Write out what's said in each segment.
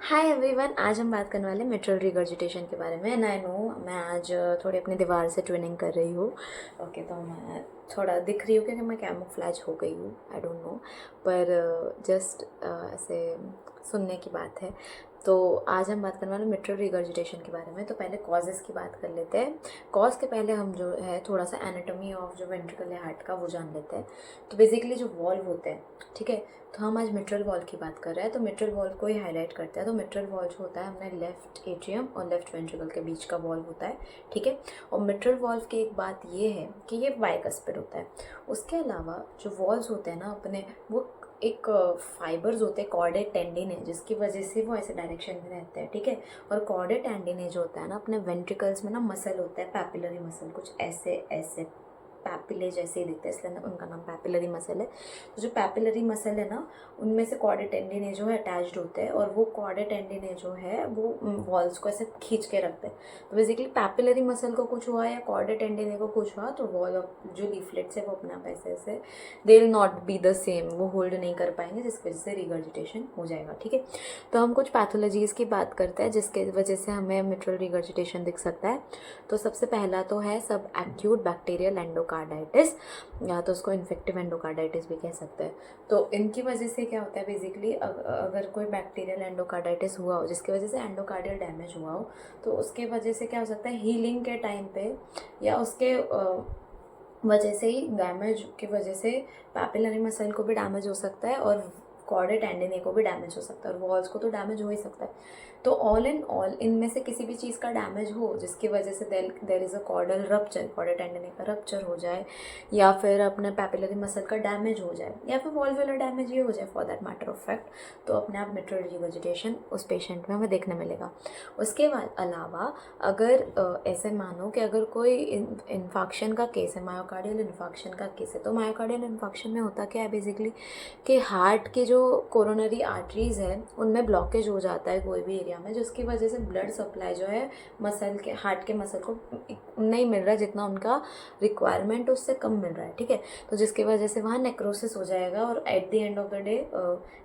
Hi everyone, आज हम बात करने वाले हैं मिट्रल रिगर्जिटेशन के बारे में। एंड आई नो मैं आज थोड़ी अपनी दीवार से ट्विनिंग कर रही हूँ। ओके, तो मैं थोड़ा दिख रही हूँ क्योंकि मैं कैमोफ्लेज हो गई हूँ, आई डोंट नो, पर जस्ट ऐसे सुनने की बात है। तो आज हम बात करने वाले मिट्रल रिगर्जिटेशन के बारे में। तो पहले कॉजेज़ की बात कर लेते हैं। कॉज के पहले हम जो है थोड़ा सा एनाटॉमी ऑफ जो वेंट्रिकल है हार्ट का वो जान लेते हैं। तो बेसिकली जो वॉल्व होते हैं, ठीक है, तो हम आज मिट्रल वॉल्व की बात कर रहे हैं, तो मिट्रल वॉल्व को ही हाईलाइट करते हैं। तो मिट्रल वॉल्व जो होता है हमने लेफ्ट एट्रियम और लेफ्ट वेंट्रिकल के बीच का वॉल्व होता है, ठीक है। और मिट्रल वॉल्व की एक बात ये है कि ये बाइकस्पिड होता है। उसके अलावा जो वॉल्व्स होते हैं ना अपने, वो एक फाइबर्स होते हैं, कॉर्डेट टेंडिन है, जिसकी वजह से वो ऐसे डायरेक्शन में रहते हैं, ठीक है। और कॉर्डेट टेंडिन जो होता है ना अपने वेंट्रिकल्स में ना मसल होता है, पैपिलरी मसल, कुछ ऐसे ऐसे पैपिले जैसे ही दिखते हैं, इसलिए उनका नाम पैपिलरी मसल है। तो जो पैपिलरी मसल है ना, उनमें से कॉर्डेट टेंडिने जो है अटैच्ड होते हैं, और वो कॉर्डेट टेंडिने जो है वो वॉल्स को ऐसे खींच के रखते हैं। तो बेसिकली पैपिलरी मसल को कुछ हुआ या कॉर्डेट टेंडिने को कुछ हुआ तो वॉल जो लीफलेट्स है वो अपने आप ऐसे ऐसे they will not be the same, वो होल्ड नहीं कर पाएंगे, जिसकी वजह से रिगर्जिटेशन हो जाएगा, ठीक है। तो हम कुछ पैथोलॉजीज़ की बात करते हैं जिसके वजह से हमें मिट्रल रिगर्जिटेशन दिख सकता है। तो सबसे पहला तो है सब एक्यूट बैक्टीरियल एंडोकार्डाइटिस, या तो उसको इन्फेक्टिव एंडोकार्डाइटिस भी कह सकते हैं। तो इनकी वजह से क्या होता है, बेसिकली अगर कोई बैक्टीरियल एंडोकार्डाइटिस हुआ हो जिसकी वजह से एंडोकार्डियल डैमेज हुआ हो, तो उसके वजह से क्या हो सकता है, हीलिंग के टाइम पे या उसके वजह से ही डैमेज की वजह से पैपिलरी मसल को भी डैमेज हो सकता है और कॉर्डेट टेंडिने को भी डैमेज हो सकता है, और वॉल्स को तो डैमेज हो ही सकता है। तो ऑल इन ऑल इनमें से किसी भी चीज़ का डैमेज हो जिसकी वजह से there is a chordal rupture, chordae tendineae का रप्चर हो जाए, या फिर अपने पैपिलरी मसल का डैमेज हो जाए, या फिर वॉल्वुलर डैमेज ही हो जाए for that matter of fact, तो अपने आप मिट्रल रिगर्जिटेशन उस पेशेंट में हमें देखने मिलेगा। उसके अलावा अगर ऐसे मानो कि अगर कोई इन्फेक्शन का केस है, मायोकार्डियल इन्फेक्शन का केस है, तो मायोकार्डियल इन्फेक्शन में होता क्या है बेसिकली कि हार्ट के जो कोरोनरी आर्टरीज है उनमें ब्लॉकेज हो जाता है कोई भी एरिया में, जिसकी वजह से ब्लड सप्लाई जो है मसल के, हार्ट के मसल को नहीं मिल रहा है जितना उनका रिक्वायरमेंट, उससे कम मिल रहा है, ठीक है। तो जिसकी वजह से वहाँ नेक्रोसिस हो जाएगा और at the end of the day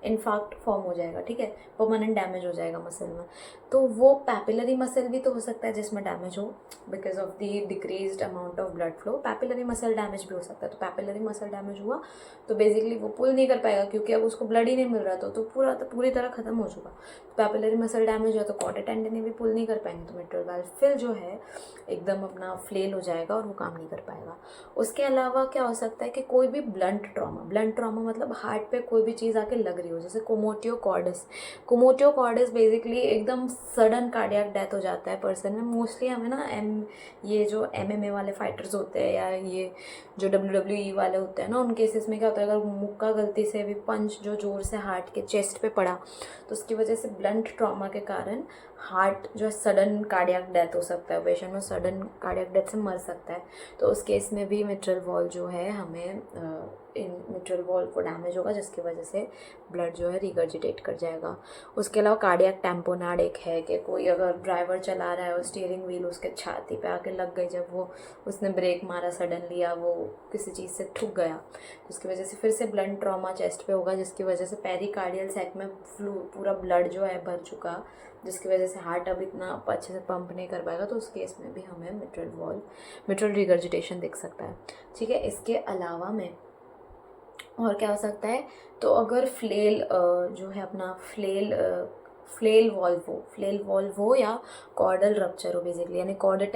infarct form हो जाएगा, ठीक है, परमानेंट डैमेज हो जाएगा मसल में। तो वो पैपिलरी मसल भी तो हो सकता है जिसमें डैमेज हो because of the decreased amount of blood flow, papillary muscle damage भी हो सकता है। तो पैपिलरी मसल डैमेज हुआ तो बेसिकली वो पुल नहीं कर पाएगा क्योंकि अब उसको ब्लड ही नहीं मिल रहा, तो पूरी तरह खत्म हो चुका। पैपिलरी मसल डैमेज हुआ तो कॉर्डेट टेंडिने भी पुल नहीं कर पाएंगे, तो मिट्रल वाल्व फिल जो है एकदम अपना फ्लेल हो जाएगा और वो काम नहीं कर पाएगा। उसके अलावा क्या हो सकता है कि कोई भी ब्लंट ट्रॉमा मतलब हार्ट पे कोई भी चीज़ आके लग रही हो, जैसे कोमोटियो कॉर्डिस बेसिकली एकदम सडन कार्डियक डेथ हो जाता है पर्सन में। मोस्टली हमें ना ये जो MMA वाले फाइटर्स होते हैं या ये जो WWE वाले होते हैं ना, उन केसेस में क्या होता है, अगर मुक्का गलती से भी पंच जो जोर से हार्ट के चेस्ट पे पड़ा तो उसकी वजह से ब्लंट ट्रॉमा के कारण हार्ट जो सडन कार्डियक डेथ हो सकता है, पेशेंट में सडन कार्डियक डेथ से मर सकता है। तो उस केस में भी मिट्रल वॉल्व जो है हमें इन मिट्रल वॉल्व को डैमेज होगा, जिसकी वजह से ब्लड जो है रिगर्जिटेट कर जाएगा। उसके अलावा कार्डियक टैम्पोनाड एक है कि कोई अगर ड्राइवर चला रहा है और स्टीयरिंग व्हील उसके छाती पे आके लग गई, जब वो उसने ब्रेक मारा सडनली या वो किसी चीज़ से ठुक गया, तो उसकी वजह से फिर से ब्लंट ट्रॉमा चेस्ट पे होगा, जिसकी वजह से पेरिकार्डियल सैक में पूरा ब्लड जो है भर चुका, जिसकी वजह से हार्ट अब इतना अच्छे से पंप नहीं कर पाएगा। तो उस केस में भी हमें मिट्रल रिगर्जिटेशन दिख सकता है, ठीक है। इसके अलावा में और क्या हो सकता है, तो अगर फ्लेल जो है अपना फ्लेल वॉल्व हो या कॉर्डल रप्चर हो बेसिकली, यानी कॉर्डेट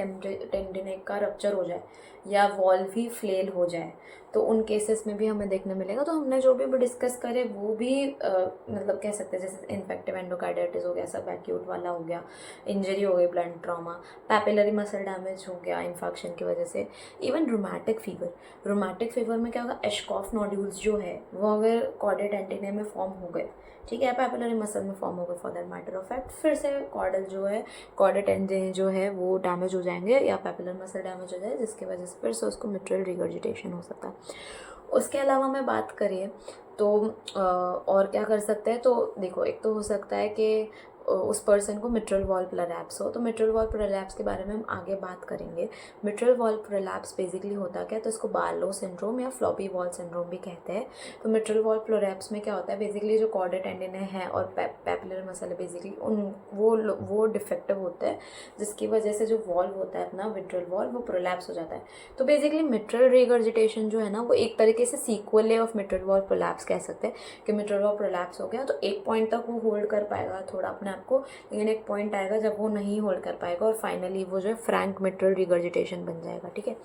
टेंडिने का रप्चर हो जाए या वॉल्व ही फ्लेल हो जाए, तो उन केसेस में भी हमें देखने मिलेगा। तो हमने जो भी डिस्कस करे वो भी मतलब कह सकते हैं, जैसे इन्फेक्टिव एंडोकार्डाइटिस हो गया, सब एक्यूट वाला हो गया, इंजरी हो गई, blood trauma, papillary muscle damage हो गया इन्फेक्शन की वजह से, इवन रोमैटिक फीवर में क्या होगा, एशकॉफ नोड्यूल्स जो है वो अगर कॉर्डेट टेंडिने में फॉर्म हो गए, ठीक है, पैपिलरी मसल में फॉर्म हो गए for that matter of fact, फिर से कॉर्डेट टेंडिने जो है वो डैमेज हो जाएंगे या पैपिलरी मसल डैमेज हो जाए, जिसकी वजह से फिर से उसको मिट्रल रिगर्जिटेशन हो सकता है। उसके अलावा मैं बात करिए तो और क्या कर सकते हैं, तो देखो, एक तो हो सकता है कि उस पर्सन को मिट्रल वॉल प्रोलैप्स हो। तो मिट्रल वॉल प्रोलैप्स के बारे में हम आगे बात करेंगे। मिट्रल वॉल प्रोलैप्स बेसिकली होता क्या है, तो इसको बार्लो सिंड्रोम या फ्लॉपी वॉल सिंड्रोम भी कहते हैं। तो मिट्रल वॉल प्रोलैप्स में क्या होता है, बेसिकली जो कॉर्डा टेंडिन है और पैपिलर मसल है, बेसिकली उन वो डिफेक्टिव होता है, जिसकी वजह से जो वॉल्व होता है अपना मिट्रल वॉल वो प्रोलैप्स हो जाता है। तो बेसिकली मिट्रल रिगर्जिटेशन जो है ना, वो एक तरीके से सीक्वल है ऑफ मिट्रल वॉल प्रोलैप्स कह सकते हैं कि मिट्रल वॉल प्रोलैप्स हो गया तो एक पॉइंट तक वो होल्ड कर पाएगा थोड़ा अपने आप को, लेकिन एक पॉइंट आएगा जब वो नहीं होल्ड कर पाएगा और फाइनली वो जो है फ्रैंक मिट्रल रिगर्जिटेशन बन जाएगा। ठीक है,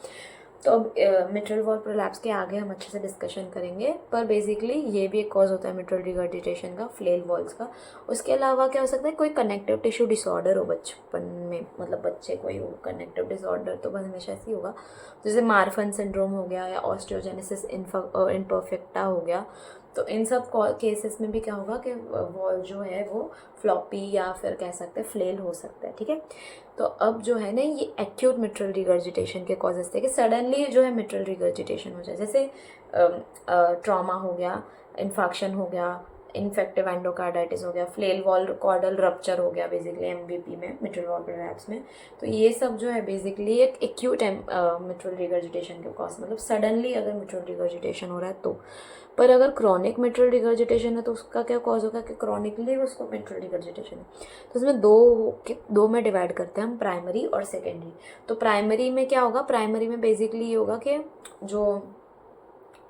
तो अब मिट्रल वॉल प्रोलैप्स के आगे हम अच्छे से डिस्कशन करेंगे, पर बेसिकली ये भी एक कॉज होता है मिट्रल रिगर्जिटेशन का, फ्लेल वॉल्स का। उसके अलावा क्या हो सकता है, कोई कनेक्टिव टिश्यू डिसऑर्डर हो बचपन में, मतलब बच्चे कोई हो कनेक्टिव डिसऑर्डर, तो बस हमेशा ऐसे ही होगा, जैसे मार्फन सिंड्रोम हो गया या ऑस्टियोजेनेसिस इम्परफेक्टा हो गया। तो इन सब केसेस में भी क्या होगा कि वॉल जो है वो फ्लॉपी या फिर कह सकते हैं फ्लेल हो सकता है। ठीक है, तो अब जो है ना, ये एक्यूट मिट्रल रिगर्जिटेशन के कॉजेस थे कि सडनली जो है मिट्रल रिगर्जिटेशन हो जाए, जैसे ट्रॉमा हो गया, इन्फेक्शन हो गया, इन्फेक्टिव एंडोकार्डाइटिस हो गया, फ्लेल वॉल कॉर्डल रप्चर हो गया बेसिकली एमवीपी में, मिट्रल वॉल प्रोलैप्स में। तो ये सब जो है बेसिकली एक एक्यूट मिट्रल रिगर्जिटेशन के कॉज, मतलब सडनली अगर मिट्रल रिगर्जिटेशन हो रहा है तो। पर अगर क्रॉनिक मिट्रल रिगर्जिटेशन है तो उसका क्या कॉज होगा कि क्रॉनिकली उसको मिट्रल रिगर्जिटेशन है। तो इसमें दो में डिवाइड करते हैं हम, प्राइमरी और सेकेंडरी। तो प्राइमरी में क्या होगा, प्राइमरी में बेसिकली ये होगा कि जो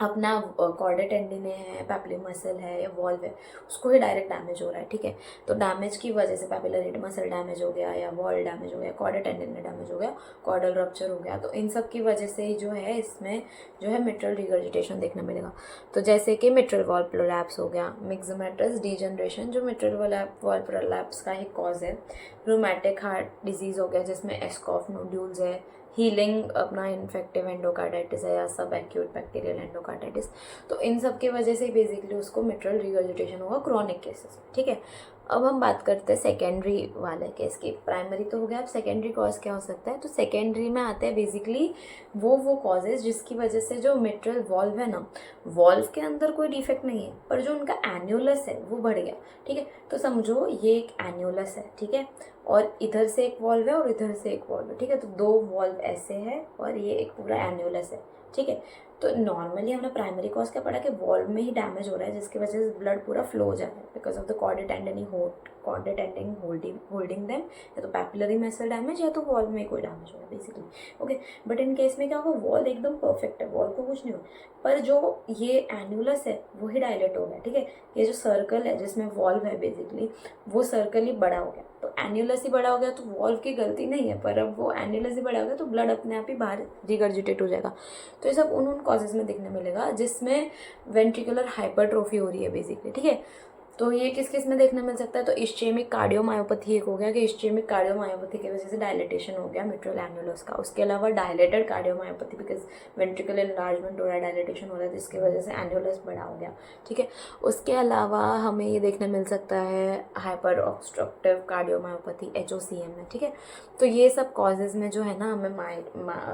अपना कॉर्डा टेंडिन है, पैपिलर मसल है या वॉल्व है, उसको ही डायरेक्ट डैमेज हो रहा है। ठीक है, तो डैमेज की वजह से पैपिलर मसल डैमेज हो गया या वॉल डैमेज हो गया, कॉर्डा टेंडिन में डैमेज हो गया, कॉर्डल रप्चर हो गया, तो इन सब की वजह से ही जो है इसमें जो है मिट्रल रिगर्जिटेशन देखने मिलेगा। तो जैसे कि मिट्रल वॉल प्रोलैप्स हो गया, मिक्सोमेटस डीजनरेशन जो मिट्रल वॉल प्रोलैप्स का ही कॉज है, रूमेटिक हार्ट डिजीज़ हो गया जिसमें एस्कॉफ नोड्यूल्स है, हीलिंग अपना इन्फेक्टिव एंडोकार्डाइटिस है या सब एक्यूट बैक्टीरियल एंडोकार्डाइटिस। तो इन सब की वजह से बेसिकली उसको मिट्रल रिगर्जिटेशन होगा क्रॉनिक केसेस। ठीक है, अब हम बात करते हैं सेकेंडरी वाले केस की। प्राइमरी तो हो गया, अब सेकेंडरी कॉज क्या हो सकता है, तो सेकेंडरी में आते हैं बेसिकली वो कॉजेज जिसकी वजह से जो मिट्रल वॉल्व है ना, वॉल्व के अंदर कोई डिफेक्ट नहीं है पर जो उनका एन्यूलस है वो बढ़ गया। ठीक है, तो समझो ये एक एन्यूलस है, ठीक है, और इधर से एक वॉल्व है और इधर से एक वॉल्व है। ठीक है, तो दो वॉल्व ऐसे है और ये एक पूरा एन्यूलस है। ठीक है, तो नॉर्मली हमने प्राइमरी कॉज क्या पढ़ा कि वॉल्व में ही डैमेज हो रहा है जिसकी वजह से ब्लड पूरा फ्लो हो जाता है because of the chordae tendineae holding them, या तो पैपिलरी मसल डैमेज या तो वॉल्व में कोई डैमेज हो रहा है basically. Okay, but in case में क्या होगा, वॉल एकदम परफेक्ट है, वॉल को कुछ नहीं हो, पर जो ये एन्यूलस है वो ही डायलेट हो गया। ठीक है, ये जो सर्कल है जिसमें वॉल्व है बेसिकली, वो सर्कल ही बड़ा हो गया। तो एन्यूलस ही बड़ा हो गया तो वॉल्व की गलती नहीं है, पर अब वो एन्यूलस ही बड़ा हो गया तो ब्लड अपने आप ही बाहर रिगर्जिटेट हो जाएगा। तो ये सब उन कॉजेज में दिखने मिलेगा जिसमें वेंट्रिकुलर हाइपरट्रोफी हो रही है बेसिकली। ठीक है, तो ये किस किस में देखने मिल सकता है, तो इस्चेमिक कार्डियोमायोपैथी एक हो गया कि इस्चेमिक कार्डियोमायोपैथी की वजह से डायलिटेशन हो गया मिट्रल एन्यूलस का। उसके अलावा dilated cardiomyopathy because ventricular enlargement हो रहा है, डायलिटेशन हो रहा है, जिसकी वजह से एन्यूलस बड़ा हो गया। ठीक है, उसके अलावा हमें ये देखने मिल सकता है हाइपर ऑब्स्ट्रक्टिव कार्डियोमायोपैथी HOCM में। ठीक है, तो ये सब कॉजेज में जो है ना हमें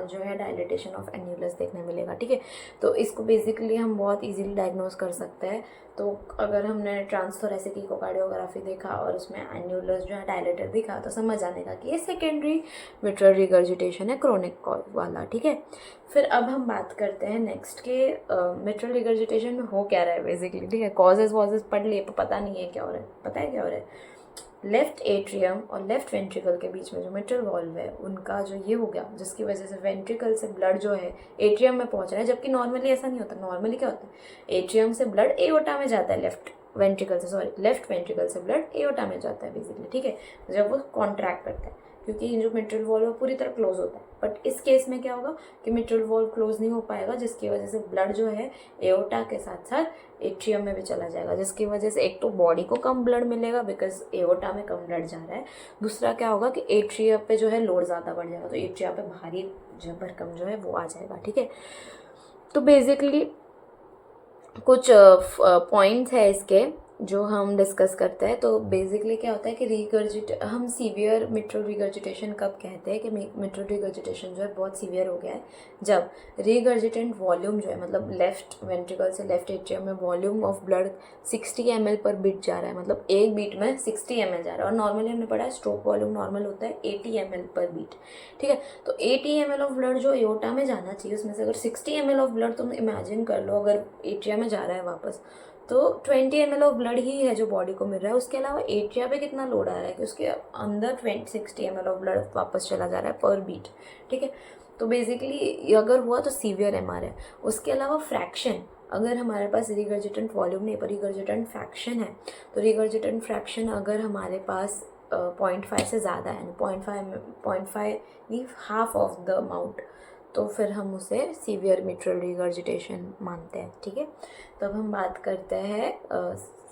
जो है डायलिटेशन ऑफ एन्यूलस देखने मिलेगा। ठीक है, तो इसको बेसिकली हम बहुत ईजिली डायग्नोज कर सकते हैं। तो अगर हमने ट्रांसथोरेसिक इकोकार्डियोग्राफी देखा और उसमें एन्यूलस जो है डायलेटेड दिखा तो समझ आने का कि ये सेकेंडरी मिट्रल रिगर्जिटेशन है क्रॉनिक कॉज वाला। ठीक है, फिर अब हम बात करते हैं नेक्स्ट के मिट्रल रिगर्जिटेशन में हो क्या रहा है बेसिकली। ठीक है, कॉजेज वॉजेज पढ़ लिए पर पता नहीं है क्या हो रहा है, पता है क्या हो रहा है, लेफ्ट एट्रियम और लेफ्ट वेंट्रिकल के बीच में जो मिट्रल वॉल्व है उनका जो ये हो गया जिसकी वजह से वेंट्रिकल से ब्लड जो है एट्रियम में पहुंच रहा है, जबकि नॉर्मली ऐसा नहीं होता। नॉर्मली क्या होता है, एट्रियम से ब्लड एओर्टा में जाता है, लेफ्ट वेंट्रिकल से ब्लड एओर्टा में जाता है बेसिकली। ठीक है, जब वो कॉन्ट्रैक्ट करता है क्योंकि जो मिट्रल वॉल्व है पूरी तरह क्लोज होता है, बट इस केस में क्या होगा कि मिट्रल वॉल्व क्लोज नहीं हो पाएगा जिसकी वजह से ब्लड जो है एओर्टा के साथ साथ एट्रियम में भी चला जाएगा, जिसकी वजह से एक तो बॉडी को कम ब्लड मिलेगा बिकॉज एओर्टा में कम ब्लड जा रहा है, दूसरा क्या होगा कि एट्रिया पे जो है लोड ज़्यादा बढ़ जाएगा, तो एट्रिया पे भारी जो भरकम जो है वो आ जाएगा। ठीक है, तो बेसिकली कुछ पॉइंट्स है इसके जो हम डिस्कस करते हैं, तो बेसिकली क्या होता है कि हम सीवियर मिट्रल रिगर्जिटेशन कब कहते हैं कि मिट्रल रिगर्जिटेशन जो है बहुत सीवियर हो गया है, जब रिगर्जिटेंट वॉल्यूम जो है, मतलब लेफ्ट वेंट्रिकल से लेफ्ट एट्रियम में वॉल्यूम ऑफ ब्लड 60 ml पर बीट जा रहा है, मतलब एक बीट में 60 ml जा रहा है। और नॉर्मली हमने पढ़ा है स्ट्रोक वॉल्यूम नॉर्मल होता है 80 ml पर बीट, ठीक है। तो 80 ml ऑफ ब्लड जो एओर्टा में जाना चाहिए, उसमें से अगर 60 ml ऑफ ब्लड तुम इमेजिन कर लो अगर एट्रिया में जा रहा है वापस, तो 20 ml ऑफ ब्लड ही है जो बॉडी को मिल रहा है। उसके अलावा एट्रिया पे कितना लोड आ रहा है कि उसके अंदर 60 ml ऑफ ब्लड वापस चला जा रहा है पर बीट, ठीक है। तो बेसिकली अगर हुआ तो सीवियर MR है। उसके अलावा फ्रैक्शन, अगर हमारे पास रिगर्जिटेंट वॉल्यूम नहीं पर रिगर्जिटेंट फ्रैक्शन है, तो रिगर्जिटेंट फ्रैक्शन अगर हमारे पास 0.5 से ज़्यादा है, 0.5 नहीं, हाफ ऑफ द अमाउंट, तो फिर हम उसे सीवियर मिट्रल रिगर्जिटेशन मानते हैं, ठीक है। तब हम बात करते हैं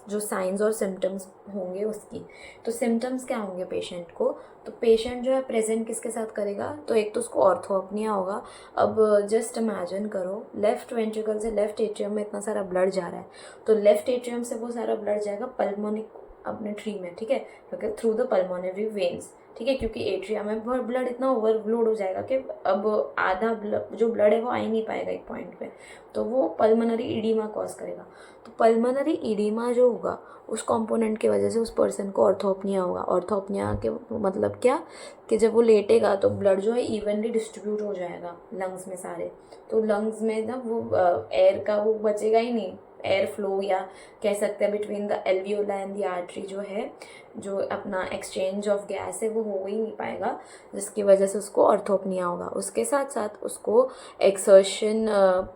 जो साइंस और सिम्टम्स होंगे उसकी। तो सिम्टम्स क्या होंगे पेशेंट को, तो पेशेंट जो है प्रेजेंट किसके साथ करेगा, तो एक तो उसको ऑर्थोअपनिया होगा। अब जस्ट इमेजिन करो लेफ्ट वेंट्रिकल से लेफ्ट एट्रियम में इतना सारा ब्लड जा रहा है, तो लेफ्ट एट्रियम से वो सारा ब्लड जाएगा पल्मोनिक अपने ट्री में, ठीक है, क्योंकि थ्रू द पल्मोनरी वेन्स, ठीक है, क्योंकि एट्रिया में ब्लड इतना ओवरलोड हो जाएगा कि अब आधा जो ब्लड है वो आ ही नहीं पाएगा एक पॉइंट पे, तो वो पल्मोनरी इडीमा कॉज करेगा। तो पल्मोनरी इडीमा जो होगा उस कंपोनेंट की वजह से उस पर्सन को ऑर्थोपनिया होगा। ऑर्थोपनिया के मतलब क्या, कि जब वो लेटेगा तो ब्लड जो है इवनली डिस्ट्रीब्यूट हो जाएगा लंग्स में सारे, तो लंग्स में ना वो एयर का वो बचेगा ही नहीं, एयर फ्लो, या कह सकते हैं between the alveolar and the artery जो है, जो अपना एक्सचेंज ऑफ गैस है वो हो ही नहीं पाएगा, जिसकी वजह से उसको ऑर्थोपनिया होगा। उसके साथ साथ उसको एक्सर्शन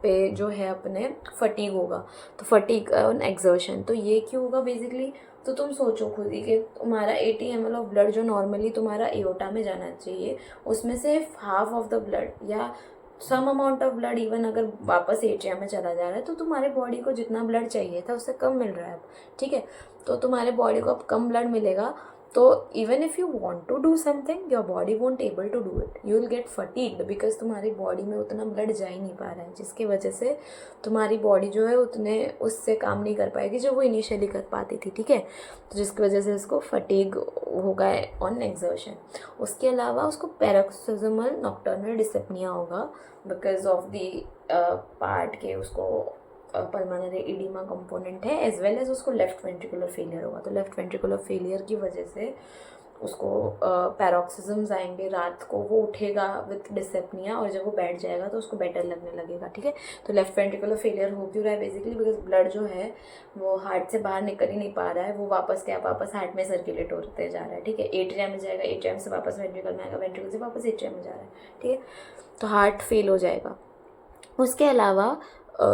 पे जो है अपने फटीग होगा, तो फटीग ऑन एक्सर्शन, तो ये क्यों होगा बेसिकली, तो तुम सोचो खुद ही कि तुम्हारा 80 ml ऑफ ब्लड जो नॉर्मली तुम्हारा एओर्टा में जाना चाहिए, उसमें से हाफ ऑफ द ब्लड या some amount of blood even अगर वापस एट्रिया में चला जा रहा है, तो तुम्हारे बॉडी को जितना ब्लड चाहिए था उससे कम मिल रहा है अब, ठीक है। तो तुम्हारे बॉडी को अब कम ब्लड मिलेगा, तो even if you want to do something your body won't able to do it, you will get fatigued, because तुम्हारी बॉडी में उतना ब्लड जा ही नहीं पा रहा है, जिसकी वजह से तुम्हारी बॉडी जो है उतने उससे काम नहीं कर पाएगी जो वो इनिशियली कर पाती थी, ठीक है। तो जिसकी वजह से उसको फटीग होगा ऑन एक्सर्शन। उसके अलावा उसको पैरोक्सिस्मल नॉक्टर्नल डिस्पनिया होगा बिकॉज ऑफ दी पार्ट के उसको पल्मोनरी इडीमा कंपोनेंट है, एज वेल एज उसको लेफ्ट वेंट्रिकुलर फेलियर होगा। तो लेफ्ट वेंट्रिकुलर फेलियर की वजह से उसको पैरोक्सिज्म्स आएंगे, रात को वो उठेगा विथ डिस्पनिया, और जब वो बैठ जाएगा तो उसको बेटर लगने लगेगा, ठीक है। तो लेफ्ट वेंट्रिकुलर फेलियर हो क्यों रहा है बेसिकली, बिकॉज ब्लड जो है वो हार्ट से बाहर निकल ही नहीं पा रहा है, वो वापस हार्ट में सर्कुलेट होते जा रहा है, ठीक है। एट्रिया में जाएगा, एट्रियम से वापस वेंट्रिकल में आएगा, वेंट्रिकल से वापस एट्रिया में जा रहा है, ठीक है। तो हार्ट फेल हो जाएगा। उसके अलावा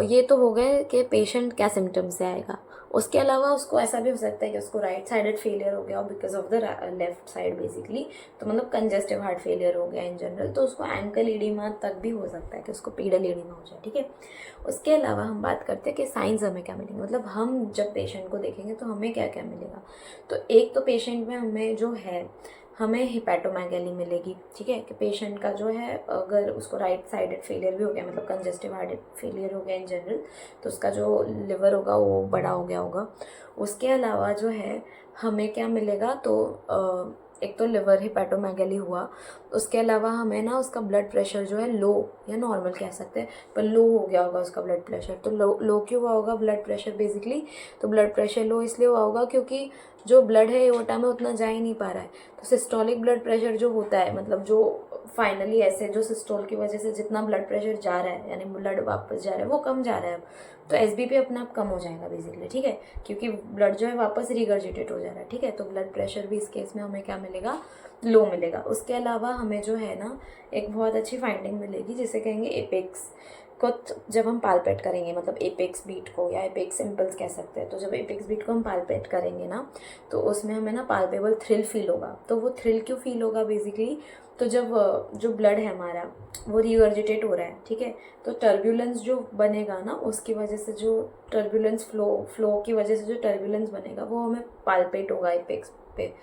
ये तो हो गए कि पेशेंट क्या सिम्टम्स से आएगा। उसके अलावा उसको ऐसा भी हो सकता है कि उसको राइट साइडेड फेलियर हो गया because of the left side basically, तो मतलब कंजेस्टिव हार्ट फेलियर हो गया इन जनरल, तो उसको एंकल ईडिमा तक भी हो सकता है कि उसको पीडल ईडिमा हो जाए, ठीक है। उसके अलावा हम बात करते हैं कि साइंस हमें क्या मिलेंगे, मतलब हम जब पेशेंट को देखेंगे तो हमें क्या क्या मिलेगा। तो एक तो पेशेंट में हमें जो है हमें हिपैटोमेगैली मिलेगी, ठीक है, कि पेशेंट का जो है अगर उसको राइट साइडेड फेलियर भी हो गया, मतलब कंजेस्टिव हार्ट फेलियर हो गया इन जनरल, तो उसका जो लिवर होगा वो बड़ा हो गया होगा। उसके अलावा जो है हमें क्या मिलेगा, तो एक तो लिवर हिपैटोमेगैली हुआ। उसके अलावा हमें ना उसका ब्लड प्रेशर जो है लो या नॉर्मल कह सकते हैं, पर लो हो गया होगा उसका ब्लड प्रेशर। तो लो क्यों हुआ होगा ब्लड प्रेशर बेसिकली, तो ब्लड प्रेशर लो इसलिए हुआ होगा क्योंकि जो ब्लड है एओर्टा में उतना जा ही नहीं पा रहा है। तो सिस्टोलिक ब्लड प्रेशर जो होता है, मतलब जो फाइनली ऐसे जो सिस्टोल की वजह से जितना ब्लड प्रेशर जा रहा है यानी ब्लड वापस जा रहा है वो कम जा रहा है अब, तो एसबीपी अपने आप कम हो जाएगा बेसिकली, ठीक है, क्योंकि ब्लड जो है वापस रिगर्जिटेट हो जा रहा है, ठीक है। तो ब्लड प्रेशर भी इस केस में हमें क्या मिलेगा, लो मिलेगा। उसके अलावा हमें जो है ना एक बहुत अच्छी फाइंडिंग मिलेगी जिसे कहेंगे एपेक्स को, जब हम पालपेट करेंगे, मतलब एपेक्स बीट को या एपेक्स इम्पल्स कह सकते हैं, तो जब एपेक्स बीट को हम पालपेट करेंगे ना तो उसमें हमें ना पाल्पेबल थ्रिल फील होगा। तो वो थ्रिल क्यों फील होगा बेसिकली, तो जब जो ब्लड है हमारा वो रिगर्जिटेट हो रहा है, ठीक है, तो टर्बुलेंस जो बनेगा ना उसकी वजह से जो टर्बुलेंस फ्लो की वजह से जो टर्बुलेंस बनेगा वो हमें पाल्पेट होगा एपेक्स पे।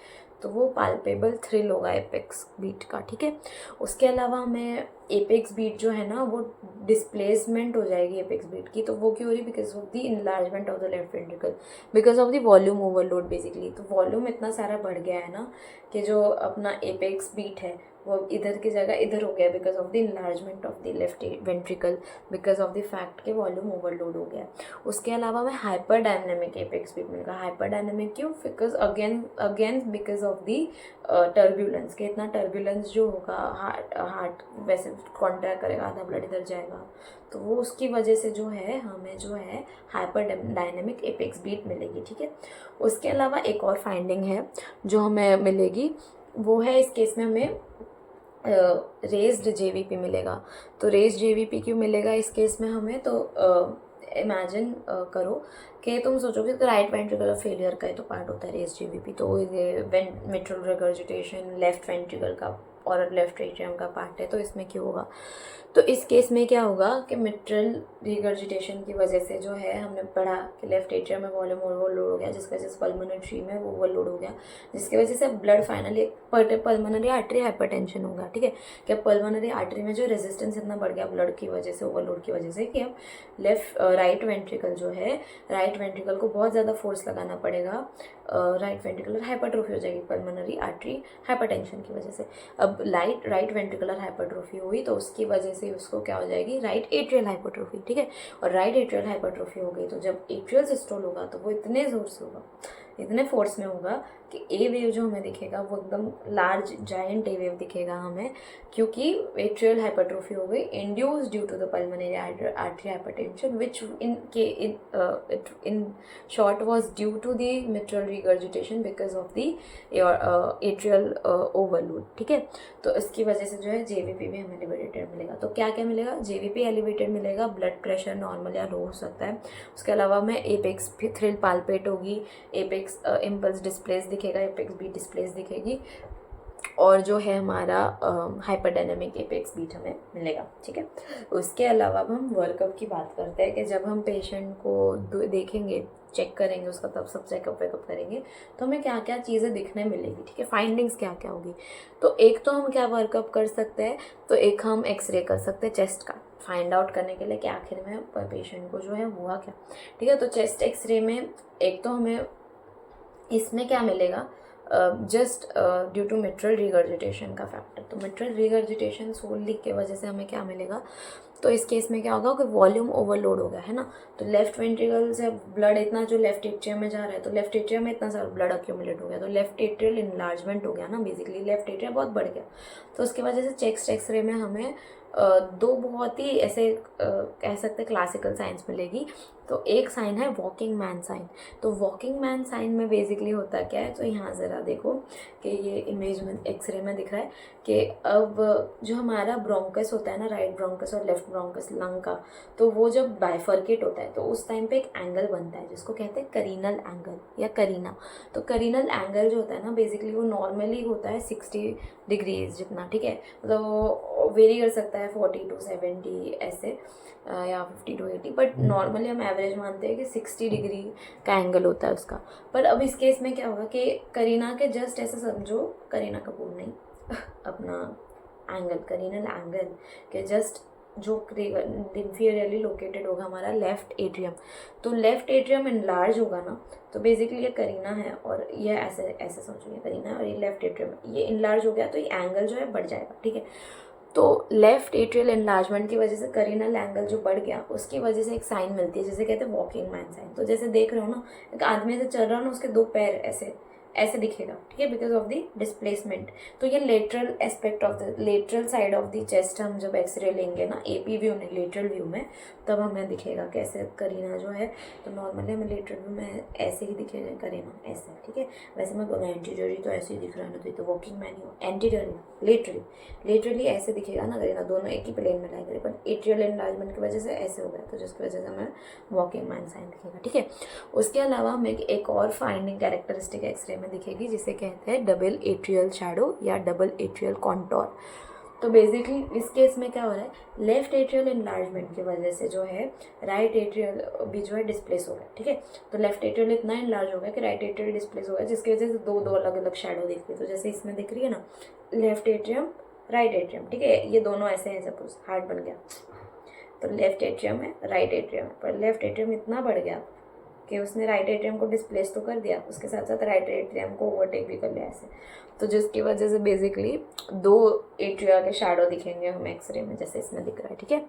तो वो पाल्पेबल थ्रिल होगा एपेक्स बीट का, ठीक है। उसके अलावा हमें एपेक्स बीट जो है ना वो डिस्प्लेसमेंट हो जाएगी एपेक्स बीट की। तो वो क्यों हो रही, because of the enlargement of the left ventricle, because of the volume overload basically. तो वॉल्यूम इतना सारा बढ़ गया है ना कि जो अपना एपेक्स बीट है वो इधर की जगह इधर हो गया, because of the enlargement of the left ventricle, because of the fact के वॉल्यूम ओवरलोड हो गया। उसके अलावा हमें हाइपर डायनेमिक एपेक्स बीट मिलेगा। हाइपर डायनेमिक क्यों, because again because of the turbulence, के इतना टर्ब्यूलेंस जो होगा हार्ट वैसे कॉन्ट्रैक्ट करेगा, आधा ब्लड इधर जाएगा, तो वो उसकी वजह से जो है हमें जो है हाइपर डायनेमिक एपेक्स बीट मिलेगी, ठीक है। उसके अलावा एक और फाइंडिंग है जो हमें मिलेगी, वो है इस केस में हमें रेज्ड जेवीपी मिलेगा। तो रेज्ड जेवीपी क्यों मिलेगा इस केस में हमें, तो इमेजिन करो कि तुम सोचोगे तो राइट वेंट्रिकुलर फेलियर का ही तो पार्ट होता है रेज्ड जेवीपी, तो ये मिट्रल रिगर्जिटेशन लेफ्ट वेंट्रिकल का और लेफ्ट एट्रियम का पार्ट है, तो इसमें क्यों होगा। तो इस केस में क्या होगा कि मिट्रल रिगर्जिटेशन की वजह से जो है हमने पढ़ा कि लेफ्ट एट्रियम में वॉल्यूम ओवरलोड हो गया, जिसकी वजह से पल्मोनरी ट्री में वो ओवरलोड हो गया, जिसकी वजह से blood finally pulmonary artery hypertension होगा, ठीक है। कि पल्मोनरी आर्टरी में जो रेजिस्टेंस इतना बढ़ गया ब्लड की वजह से, ओवरलोड की वजह से, कि अब राइट वेंट्रिकल जो है, राइट वेंट्रिकल को बहुत ज़्यादा फोर्स लगाना पड़ेगा, राइट वेंट्रिकुलर हाइपरट्रोफी हो जाएगी पल्मोनरी आर्टरी हाइपरटेंशन की वजह से। अब राइट वेंट्रिकुलर हाइपरट्रोफी हुई तो उसकी वजह से उसको क्या हो जाएगी, राइट एट्रियल हाइपरट्रोफी, ठीक है। और राइट एट्रियल हाइपरट्रोफी हो गई तो जब एट्रियल सिस्टोल होगा तो वो इतने जोर से होगा, इतने फोर्स में होगा कि ए वेव जो हमें दिखेगा वो एकदम लार्ज जायंट ए वेव दिखेगा हमें, क्योंकि एट्रियल हाइपरट्रोफी हो गई induced due to the pulmonary artery hypertension, which in short was due to the mitral regurgitation because of the atrial overload, ठीक है। तो इसकी वजह से जो है जेवीपी भी हमें एलिवेटेड मिलेगा। तो क्या क्या मिलेगा, जेवीपी एलिवेटेड मिलेगा, ब्लड प्रेशर नॉर्मल या लो हो सकता है। उसके अलावा हमें एपेक्स थ्रिल पाल्पेट होगी, एपेक्स इम्पल्स डिस्प्लेस दिखेगा, एपेक्स बीट डिस्प्लेस दिखेगी, और जो है हमारा हाइपरडायनेमिक एपेक्स बीट हमें मिलेगा, ठीक है। उसके अलावा अब हम वर्कअप की बात करते हैं कि जब हम पेशेंट को देखेंगे, चेक करेंगे उसका, तब सब चेकअप वेकअप करेंगे तो हमें क्या क्या चीज़ें दिखने मिलेगी, ठीक है। फाइंडिंग्स क्या क्या होगी, तो एक तो हम क्या वर्कअप कर सकते हैं, तो एक हम एक्सरे कर सकते हैं चेस्ट का, फाइंड आउट करने के लिए कि आखिर में पेशेंट को जो है हुआ क्या, ठीक है। तो चेस्ट एक्सरे में एक तो हमें इसमें क्या मिलेगा, just due to mitral regurgitation का फैक्टर। तो मिट्रल रिगर्जिटेशन सोलली की वजह से हमें क्या मिलेगा, तो इस केस में क्या होगा कि वॉल्यूम ओवरलोड हो गया है ना, तो लेफ्ट वेंट्रिकल से ब्लड इतना जो लेफ्ट एट्रियम में जा रहा है, तो लेफ्ट एट्रियम में इतना सारा ब्लड अक्यूमुलेट हो गया, तो लेफ्ट एट्रियल इनलार्जमेंट हो गया ना, बेसिकली लेफ्ट एट्रियम बहुत बढ़ गया। तो उसकी वजह से चेस्ट एक्सरे में हमें दो बहुत ही ऐसे कह सकते क्लासिकल साइंस मिलेगी। तो एक साइन है वॉकिंग मैन साइन। तो वॉकिंग मैन साइन में बेसिकली होता क्या है, तो यहाँ ज़रा देखो कि ये इमेज में एक्सरे में दिख रहा है कि अब जो हमारा ब्रोंकस होता है ना, राइट ब्रोंकस और लेफ्ट ब्रोंकस लंग का, तो वो जब बाइफर्केट होता है तो उस टाइम पे एक एंगल बनता है जिसको कहते हैं करीनल एंगल या करीना। तो करीनल एंगल जो होता है ना, बेसिकली वो नॉर्मली होता है 60 डिग्रीज जितना, ठीक है। मतलब वेरी कर सकता है 40 to 70 ऐसे, या 50 to 80, बट नॉर्मली हम एवरेज मानते हैं कि 60 डिग्री का एंगल होता है उसका। पर अब इस केस में क्या होगा कि करीना के जस्ट ऐसे समझो, करीना कपूर नहीं अपना एंगल, करीनल एंगल के जस्ट जो इंफीरियरली लोकेटेड होगा हमारा लेफ्ट एट्रियम, तो लेफ्ट एट्रियम इनलार्ज होगा ना, तो बेसिकली ये करीना है और ये ऐसे ऐसे समझो, ये करीना है और ये लेफ्ट एट्रियम, ये इनलार्ज हो गया तो ये एंगल जो है बढ़ जाएगा, ठीक है। तो लेफ्ट एट्रियल एनलार्जमेंट की वजह से करीनल एंगल जो बढ़ गया, उसकी वजह से एक साइन मिलती है जिसे कहते हैं वॉकिंग मैन साइन। तो जैसे देख रहे हो ना, एक आदमी से चल रहा हो ना, उसके दो पैर ऐसे ऐसे दिखेगा, ठीक है, बिकॉज ऑफ द डिस्प्लेसमेंट। तो ये lateral aspect of the lateral side of the chest हम जब एक्सरे लेंगे ना, एपी व्यू में, लेटरल व्यू में, तब हमें दिखेगा कैसे करीना जो है। तो नॉर्मली हमें लेटरल व्यू में ऐसे ही दिखेगा करीना, ऐसे, ठीक है। वैसे मैं बोला एंटीरियरली तो ऐसे ही दिख रहा है ना, तो वॉकिंग मैन ही एंटीरियरली लेटरली ऐसे दिखेगा ना करीना, दोनों एक ही प्लेन में लाई करें, पर एट्रियल एनलार्जमेंट की वजह से ऐसे हो गया, तो जिसकी वजह से हमें वॉकिंग मैन साइन दिखेगा, ठीक है। उसके अलावा हमें एक और फाइंडिंग कैरेक्टरिस्टिक एक्सरे में दिखेगी जिसे कहते हैं डबल एट्रियल शैडो या डबल एट्रियल कॉन्टोर। तो बेसिकली इस केस में क्या हो रहा है, लेफ्ट एट्रियल इनलार्जमेंट की वजह से जो है राइट एट्रियल भी जो है डिस्प्लेस हो रहा है, ठीक है। तो लेफ्ट एट्रियल इतना इनलार्ज हो गया कि राइट एट्रियल डिस्प्लेस हो गया, जिसकी वजह से दो दो अलग अलग शेडो दिख रही है। तो जैसे इसमें दिख रही है ना, लेफ्ट एट्रियम राइट एट्रियम, ठीक है, ये दोनों ऐसे हैं, सपोज हार्ट बन गया तो लेफ्ट एट्रियम है राइट एट्रियम है, पर लेफ्ट एट्रियम इतना बढ़ गया कि उसने राइट एट्रियम को डिस्प्लेस तो कर दिया, उसके साथ साथ राइट एट्रियम को ओवरटेक भी कर लिया ऐसे। तो जिसकी वजह से बेसिकली दो एट्रिया के शैडो दिखेंगे हमें एक्सरे में, जैसे इसमें दिख रहा है, ठीक है।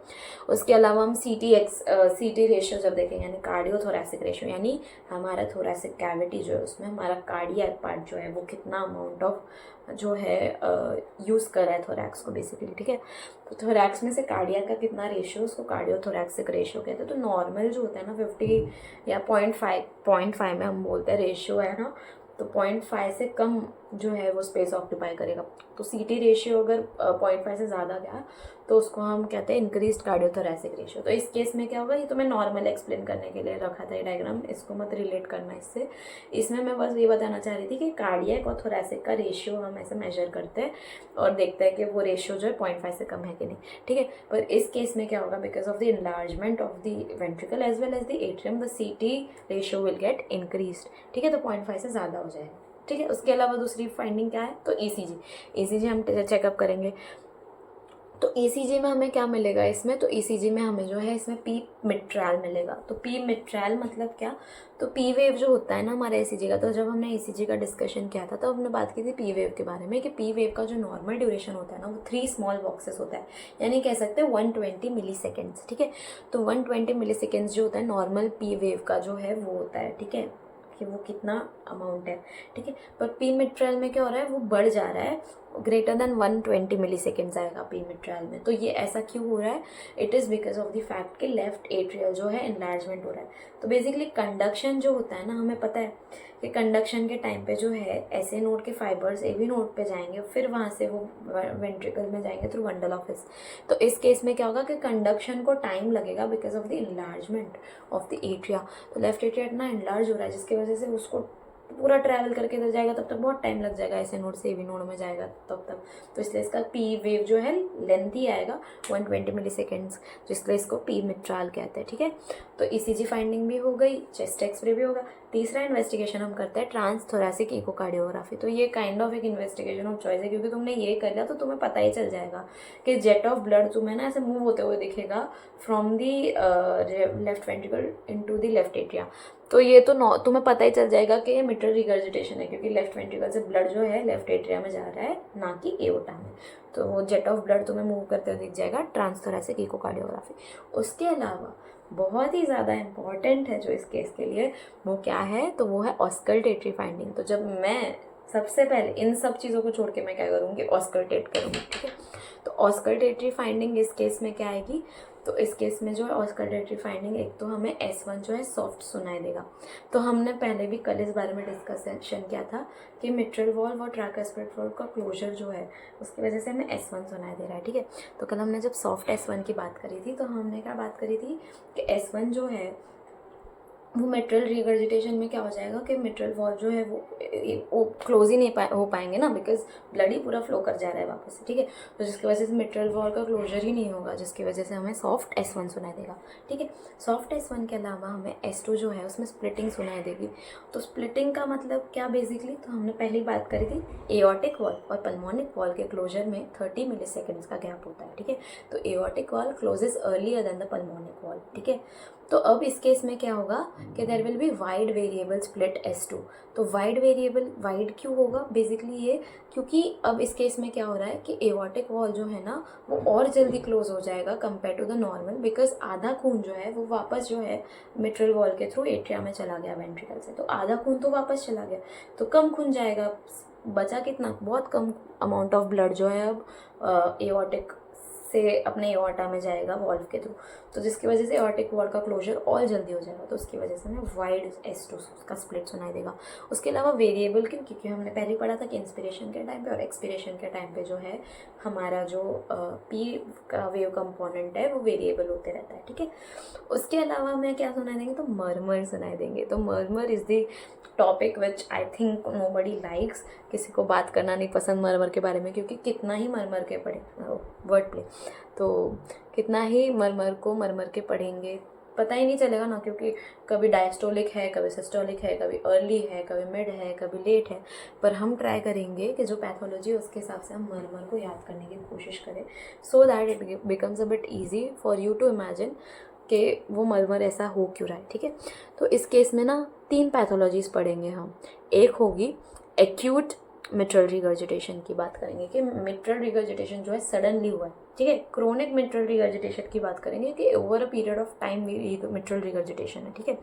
उसके अलावा हम सीटी रेशियो जब देखेंगे, यानी कार्डियोथोरैसिक रेशियो, यानी हमारा थोरैसिक कैविटी जो है उसमें हमारा कार्डियक पार्ट जो है वो कितना अमाउंट ऑफ जो है यूज़ कर रहा है थोरैक्स को बेसिकली, ठीक है। तो थोरैक्स में से कार्डियक का कितना रेशियो, उसको कार्डियोथोरैक्सिक रेशियो कहते हैं। तो नॉर्मल जो होता है ना 50 या 0.5 में हम बोलते हैं रेशियो है ना, तो 0.5 से कम जो है वो स्पेस ऑक्यूपाई करेगा। तो सीटी रेशियो अगर 0.5 से ज़्यादा गया तो उसको हम कहते हैं इंक्रीज्ड कार्डियोथोरैसिक रेशियो। तो इस केस में क्या होगा, ये तो मैं नॉर्मल एक्सप्लेन करने के लिए रखा था ये डायग्राम, इसको मत रिलेट करना इससे। इसमें मैं बस ये बताना चाह रही थी कि कार्डियक और थोरैसिक का रेशियो हम ऐसे मेजर करते हैं और देखते हैं कि वो रेशियो जो है 0.5 से कम है कि नहीं, ठीक है। पर इस केस में क्या होगा, because of the enlargement of the ventricle as well as the atrium, the CT ratio will get increased, ठीक है। तो 0.5 से ज़्यादा हो जाएगा, ठीक है। उसके अलावा दूसरी फाइंडिंग क्या है, तो ईसीजी हम चेकअप करेंगे। तो ईसीजी में हमें क्या मिलेगा इसमें, तो ईसीजी में हमें जो है इसमें पी मिट्रैल मिलेगा। तो पी मिट्रैल मतलब क्या, तो पी वेव जो होता है ना हमारा ईसीजी का, तो जब हमने ईसीजी का डिस्कशन किया था तो हमने बात की थी पी वेव के बारे में, कि पी वेव का जो नॉर्मल ड्यूरेशन होता है ना वो 3 स्मॉल बॉक्सेस होता है, यानी कह सकते हैं 120 मिली सेकेंड्स, ठीक है। तो 120 मिली सेकेंड्स जो होता है नॉर्मल पी वेव का जो है वो होता है, ठीक है, कि वो कितना अमाउंट है, ठीक है। पर पी मिट्रैल में क्या हो रहा है, वो बढ़ जा रहा है, ग्रेटर देन 120 मिली सेकेंड्स आएगा पी मिट्रैल में। तो ये ऐसा क्यों हो रहा है, it is because of the fact कि लेफ्ट एट्रियल जो है एनलार्जमेंट हो रहा है। तो बेसिकली कंडक्शन जो होता है ना, हमें पता है कि कंडक्शन के टाइम पे जो है ऐसे नोड के फाइबर्स ए बी नोड पे जाएंगे, फिर वहाँ से वो वेंट्रिकल में जाएंगे थ्रू बंडल ऑफ हिस। तो इस केस में क्या होगा कि कंडक्शन को टाइम लगेगा because of the enlargement of the atria. तो लेफ्ट एट्रिया इतना इनलार्ज हो रहा है जिसकी वजह से उसको पूरा ट्रैवल करके इधर जाएगा तब तक बहुत टाइम लग जाएगा, ऐसे नोड से ए बी नोड में जाएगा तब तक। तो इसलिए इसका पी वेव जो है लेंथ ही आएगा 120 मिली सेकेंड्स, जिसलिए इसको पी मिट्रैल कहते हैं, ठीक है। तो ईसीजी फाइंडिंग भी हो गई, चेस्ट एक्सरे भी होगा। तीसरा इन्वेस्टिगेशन हम करते हैं ट्रांस थोरैसिक इकोकार्डियोग्राफी। तो ये काइंड ऑफ एक इन्वेस्टिगेशन ऑफ चॉइस है, क्योंकि तुमने ये कर लिया तो तुम्हें पता ही चल जाएगा कि जेट ऑफ ब्लड तुम्हें ना ऐसे मूव होते हुए दिखेगा from the left ventricle into the left atria. तो ये तो तुम्हें पता ही चल जाएगा कि ये मिट्रल रिगर्जिटेशन है, क्योंकि लेफ्ट वेंट्रिकल से ब्लड जो है लेफ्ट एट्रिया में जा रहा है, ना कि एओर्टा में। तो जेट ऑफ ब्लड तुम्हें मूव करते हुए दिख जाएगा ट्रांस थोरैसिक इकोकार्डियोग्राफी। उसके अलावा बहुत ही ज़्यादा इंपॉर्टेंट है जो इस केस के लिए, वो क्या है, तो वो है ऑस्कल्टेटरी फाइंडिंग। तो जब मैं सबसे पहले इन सब चीज़ों को छोड़ के मैं क्या करूँगी, ऑस्कल्टेट करूँगी, ठीक है। तो ऑस्कल्टेटरी फाइंडिंग इस केस में क्या आएगी, तो इस केस में जो है ऑस्कल्टेटरी फाइंडिंग, एक तो हमें S1 जो है सॉफ्ट सुनाई देगा। तो हमने पहले भी कल इस बारे में डिस्कशन किया था कि मिट्रल वॉल्व और ट्रैकोस्पिरल वॉल्व का क्लोजर जो है उसकी वजह से हमें S1 सुनाई दे रहा है, ठीक है। तो कल हमने जब सॉफ्ट S1 की बात करी थी तो हमने क्या बात करी थी कि S1 जो है वो मिट्रल रिगर्जिटेशन में क्या हो जाएगा कि मिट्रल वॉल्व जो है वो क्लोज ही नहीं हो पाएंगे ना, बिकॉज ब्लड ही पूरा फ्लो कर जा रहा है वापस से, ठीक है। तो जिसकी वजह से मिट्रल वॉल्व का क्लोजर ही नहीं होगा, जिसकी वजह से हमें सॉफ्ट S1 सुनाई देगा, ठीक है। सॉफ्ट S1 के अलावा हमें S2 जो है उसमें स्प्लिटिंग सुनाई देगी। तो स्प्लिटिंग का मतलब क्या बेसिकली, तो हमने पहले बात करी थी एओर्टिक वॉल और पल्मोनिक वॉल के क्लोजर में 30 मिली सेकेंड्स का गैप होता है, ठीक है। तो aortic valve closes earlier than the pulmonic valve, ठीक है। तो अब इस केस में क्या होगा कि there will be wide variable split S2। तो वाइड वेरिएबल वाइड क्यों होगा, बेसिकली ये क्योंकि अब इस केस में क्या हो रहा है कि एओर्टिक वॉल जो है ना वो और जल्दी क्लोज हो जाएगा compare to the normal, because आधा खून जो है वो वापस जो है मिट्रल वॉल के थ्रू एट्रिया में चला गया वेंट्रिकल से। तो आधा खून तो वापस चला गया, तो कम खून जाएगा, बचा कितना, बहुत कम अमाउंट ऑफ ब्लड जो है अब एओर्टिक से अपने एओर्टा में जाएगा वॉल्व के थ्रू, तो जिसकी वजह से एओर्टिक वॉल का क्लोजर और जल्दी हो जाएगा, तो उसकी वजह से हमें वाइड S2 का स्प्लिट सुनाई देगा। उसके अलावा वेरिएबल क्यों, क्योंकि हमने पहले पढ़ा था कि इंस्पिरेशन के टाइम पे और एक्सपिरेशन के टाइम पे जो है हमारा जो P का वेव कंपोनेंट है वो वेरिएबल होते रहता है, ठीक है। उसके अलावा हमें क्या सुनाई देंगे, तो मरमर सुनाई देंगे। तो murmur is the topic which I think nobody likes, किसी को बात करना नहीं पसंद मरमर के बारे में, क्योंकि कितना ही मरमर के पढ़े, वर्ड प्ले, तो कितना ही मरमर के पढ़ेंगे पता ही नहीं चलेगा ना, क्योंकि कभी डायस्टोलिक है, कभी सिस्टोलिक है, कभी अर्ली है, कभी मिड है, कभी लेट है। पर हम ट्राई करेंगे कि जो पैथोलॉजी है उसके हिसाब से हम मरमर को याद करने की कोशिश करें, so that it becomes a bit easy for you to imagine कि वो मरमर ऐसा हो क्यों रहा है, ठीक है। तो इस केस में ना 3 पैथोलॉजीज़ पढ़ेंगे हम। एक होगी एक्यूट मिट्रल रिगर्जिटेशन की बात करेंगे कि मिट्रल रिगर्जिटेशन जो है सडनली हुआ है, ठीक है। क्रोनिक मिट्रल रिगर्जिटेशन की बात करेंगे कि over a period of time mitral regurgitation है, ठीक है।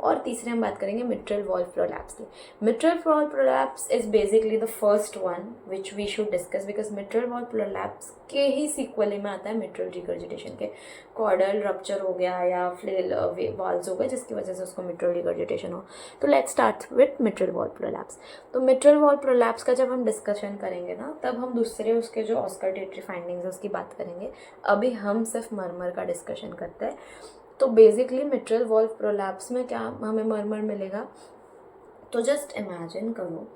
और तीसरे हम बात करेंगे मिट्रल वॉल्व प्रोलैप्स की। Mitral valve prolapse is basically the first one which we should discuss, because mitral valve prolapse के ही सीक्वल में आता है मिट्रल रिगर्जिटेशन के। कॉर्डल रप्चर हो गया या फ्लेल वॉल्व्स हो गए जिसकी वजह से उसको मिट्रल रिगर्जिटेशन हो। तो let's start with mitral valve prolapse. तो मिट्रल वॉल्व प्रोलैप्स का जब हम डिस्कशन करेंगे ना, तब हम दूसरे उसके जो ऑस्कल्टेटरी फाइंडिंग्स है उसकी बात करेंगे। अभी हम सिर्फ मरमर का डिस्कशन करते हैं। तो बेसिकली मिट्रल वॉल्व प्रोलैप्स में क्या हमें मरमर मिलेगा, तो जस्ट इमेजिन करो